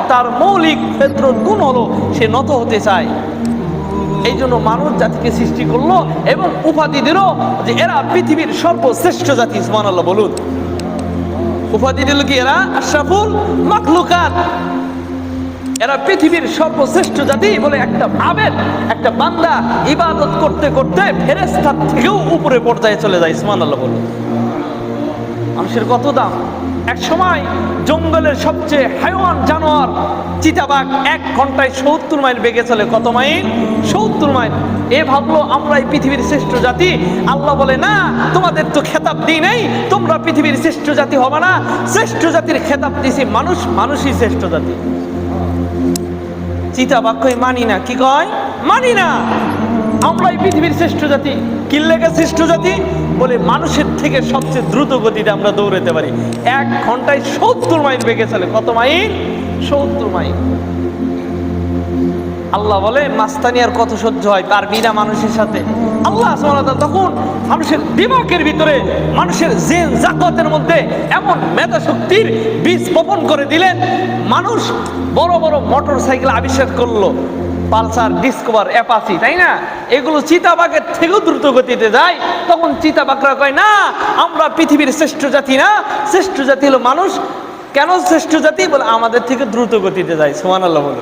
তার মৌলিক ফিতরত গুণ হলো সে নত হতে চায়। এই জন্য মানুষ জাতিকে সৃষ্টি করলো এবং উপাধি দিল যে এরা পৃথিবীর সর্বশ্রেষ্ঠ জাতি। সুবহানাল্লাহ বলুন। উপাধি দিল কি? এরা আশরাফুল মাখলুকাত, এরা পৃথিবীর সর্বশ্রেষ্ঠ জাতি বলে একটা আবেদ, একটা বান্দা ইবাদত করতে করতে ফেরেশতার থেকেও উপরে পর্যায়ে চলে যায়। সুবহানাল্লাহ বলুন। মানুষের কত দাম! এক সময় জঙ্গলের সবচেয়ে হায়াওয়ান জানোয়ার চিতাবাঘ 1 ঘন্টায় 70 মাইল বেগে চলে। কত মাইল? 70 মাইল। এ ভাবলো আমরাই পৃথিবীর শ্রেষ্ঠ জাতি। আল্লাহ বলে, না, তোমাদের তো খেতাব দিই নাই, তোমরা পৃথিবীর শ্রেষ্ঠ জাতি হবে না। শ্রেষ্ঠ জাতির খেতাব দিছি মানুষ, মানুষই শ্রেষ্ঠ জাতি। চিতাবাঘ কই মানি না। কি কয়? মানি না, আমরাই পৃথিবীর শ্রেষ্ঠ জাতি। কি লেগে শ্রেষ্ঠ জাতি? বলে মানুষের থেকে সবচেয়ে দ্রুত গতিতে আমরা দৌড়াতে পারি। 1 ঘন্টায় 70 মাইল বেগে চলে। কত মাইল? 70 মাইল। আল্লাহ বলে, মাস্তানি আর কত সহ্য হয়, পারবি না মানুষের সাথে? আল্লাহ সুবহানাহু ওয়া তাআলা তখন মানুষের দিমাগের ভিতরে, মানুষের জিন জাকাতের মধ্যে এমন মেধা শক্তির বীজ বপন করে দিলেন। মানুষ বড় বড় মোটর সাইকেল আবিষ্কার করলো, পালসার, ডিসকভার, অ্যাপাচি, তাই না? এগুলো চিতাবাঘের থেকেও দ্রুত গতিতে যায়। তখন চিতাবাঘরা কয়, না, আমরা পৃথিবীর শ্রেষ্ঠ জাতি না, শ্রেষ্ঠ জাতি হলো মানুষ। কেন শ্রেষ্ঠ জাতি? বলে আমাদের থেকে দ্রুত গতিতে যায়। সুবহানাল্লাহ বলে।